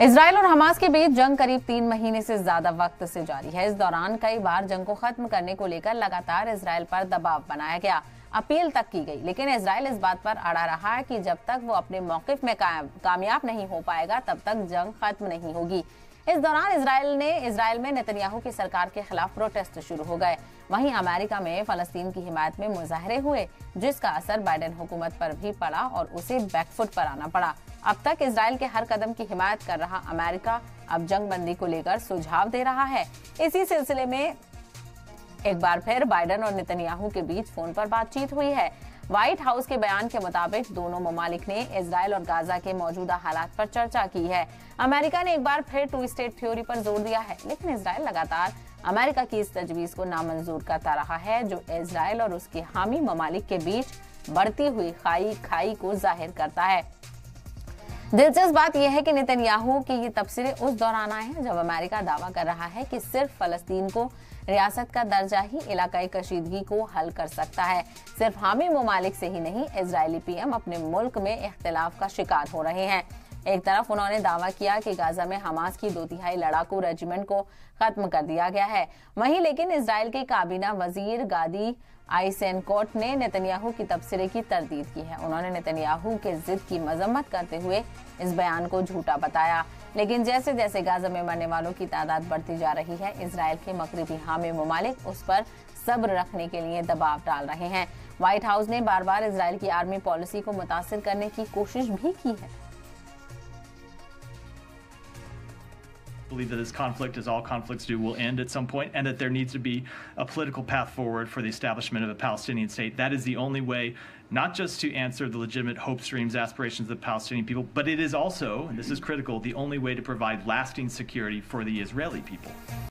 Israel और Hamas के बीच जंग करीब 3 महीने से ज्यादा वक्त से जारी है। इस दौरान कई बार जंग को खत्म करने को लेकर लगातार इजराइल पर दबाव बनाया गया, अपील तक की गई, लेकिन इजराइल इस बात पर अड़ा रहा है कि जब तक वो अपने मौकिफ में कामयाब नहीं हो पाएगा तब तक जंग खत्म नहीं होगी। इस दौरान इजराइल में नेतन्याहू की सरकार के खिलाफ प्रोटेस्ट शुरू हो गए। वहीं अमेरिका में फलस्तीन की हिमायत में मुजाहरे हुए, जिसका असर बाइडेन हुकूमत पर भी पड़ा और उसे बैकफुट पर आना पड़ा। अब तक इजराइल के हर कदम की हिमायत कर रहा अमेरिका अब जंग बंदी को लेकर सुझाव दे रहा है। इसी सिलसिले में एक बार फिर बाइडेन और नेतन्याहू के बीच फोन पर बातचीत हुई है। व्हाइट हाउस के बयान के मुताबिक दोनों ममालिक ने इजराइल और गाजा के मौजूदा हालात पर चर्चा की है। अमेरिका ने एक बार फिर 2 स्टेट थ्योरी पर जोर दिया है, लेकिन इजराइल लगातार अमेरिका की इस तजवीज को नामंजूर करता रहा है, जो इजराइल और उसके हामी ममालिक के बीच बढ़ती हुई खाई को जाहिर करता है। दिलचस्प बात यह है कि नेतन्याहू के ये तबसरे उस दौरान आए हैं जब अमेरिका दावा कर रहा है कि सिर्फ फलस्तीन को रियासत का दर्जा ही इलाकाई कशीदगी को हल कर सकता है। सिर्फ हामी ममालिक से ही नहीं, इजरायली पीएम अपने मुल्क में इख्तिलाफ का शिकार हो रहे हैं। एक तरफ उन्होंने दावा किया कि गाजा में हमास की 2/3 लड़ाकू रेजिमेंट को खत्म कर दिया गया है। वहीं लेकिन इजराइल के काबीना वजीर गादी आइसेनकोट ने नेतन्याहू की तबसरे की तरदीद की है। उन्होंने नेतन्याहू के जिद की मजम्मत करते हुए इस बयान को झूठा बताया। लेकिन जैसे जैसे गाजा में मरने वालों की तादाद बढ़ती जा रही है, इजराइल के मगरबी हामी ममालिक उस पर सब्र रखने के लिए दबाव डाल रहे हैं। व्हाइट हाउस ने बार बार इजराइल की आर्मी पॉलिसी को मुतासिर करने की कोशिश भी की है। Believe that this conflict, as all conflicts do, will end at some point, and that there needs to be a political path forward for the establishment of a Palestinian state. That is the only way, not just to answer the legitimate hopes, dreams, aspirations of the Palestinian people, but it is also, and this is critical, the only way to provide lasting security for the Israeli people.